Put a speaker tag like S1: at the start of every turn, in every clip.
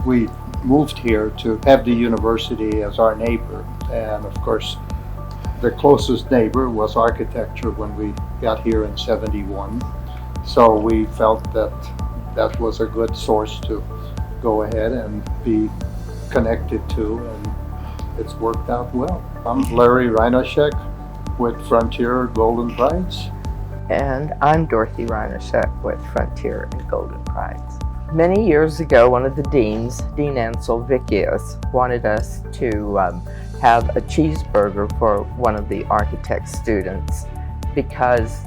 S1: we moved here to have the university as our neighbor. And of course, the closest neighbor was architecture when we got here in '71. So we felt that that was a good source to go ahead and be connected to, and it's worked out well. I'm Larry Rainosek with Frontier Golden Prides.
S2: And I'm Dorothy Rainosek with Frontier and Golden Prides. Many years ago, one of the deans, Dean Ansel Vickius, wanted us to have a cheeseburger for one of the architect students because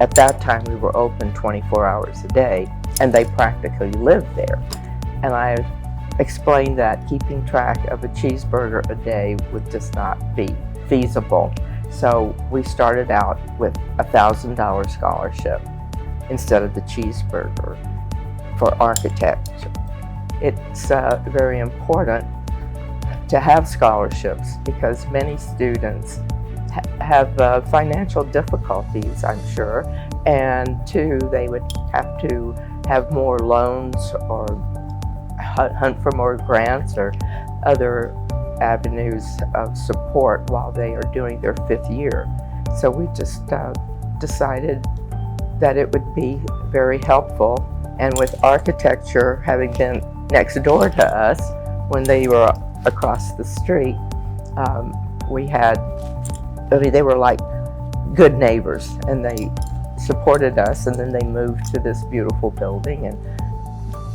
S2: at that time we were open 24 hours a day and they practically lived there. And I explained that keeping track of a cheeseburger a day would just not be feasible. So we started out with a $1,000 scholarship instead of the cheeseburger for architecture. It's very important to have scholarships because many students have financial difficulties, I'm sure, and two, they would have to have more loans or hunt for more grants or other avenues of support while they are doing their 5th year. So we just decided that it would be very helpful, and with architecture having been next door to us when they were across the street, they were like good neighbors, and they supported us, and then they moved to this beautiful building, and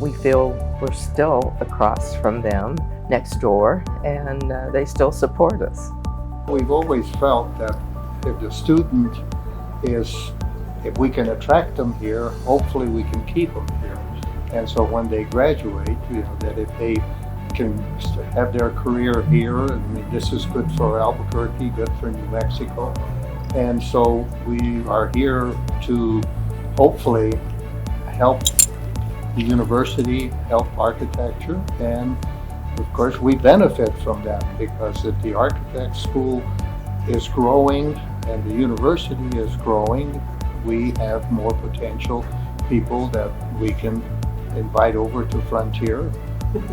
S2: we feel we're still across from them next door, and they still support us.
S1: We've always felt that if the student if we can attract them here, hopefully we can keep them here. And so when they graduate, that if they can have their career here, I mean, this is good for Albuquerque, good for New Mexico. And so we are here to hopefully help the university, help architecture, and of course we benefit from that because if the architect school is growing and the university is growing, we have more potential people that we can invite over to Frontier.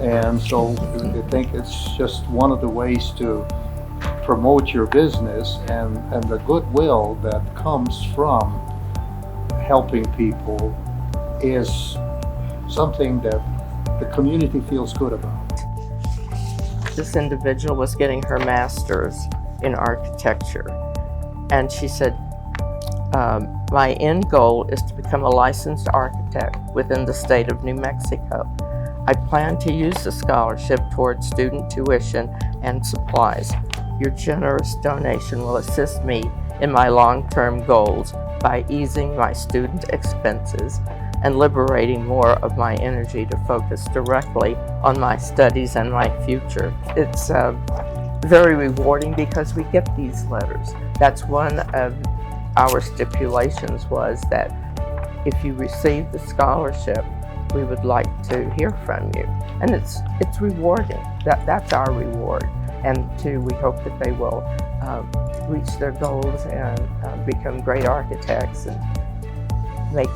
S1: And so I think it's just one of the ways to promote your business and the goodwill that comes from helping people is something that the community feels good about.
S2: This individual was getting her master's in architecture, and she said, my end goal is to become a licensed architect within the state of New Mexico. I plan to use the scholarship towards student tuition and supplies. Your generous donation will assist me in my long-term goals by easing my student expenses and liberating more of my energy to focus directly on my studies and my future. It's very rewarding because we get these letters. That's one of our stipulations, was that if you receive the scholarship, we would like to hear from you. And it's rewarding. That's our reward. And two, we hope that they will reach their goals and become great architects and make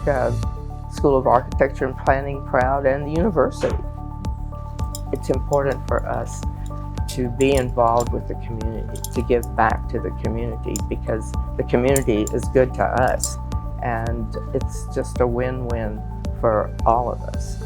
S2: School of Architecture and Planning proud, and the university. It's important for us to be involved with the community, to give back to the community, because the community is good to us, and it's just a win-win for all of us.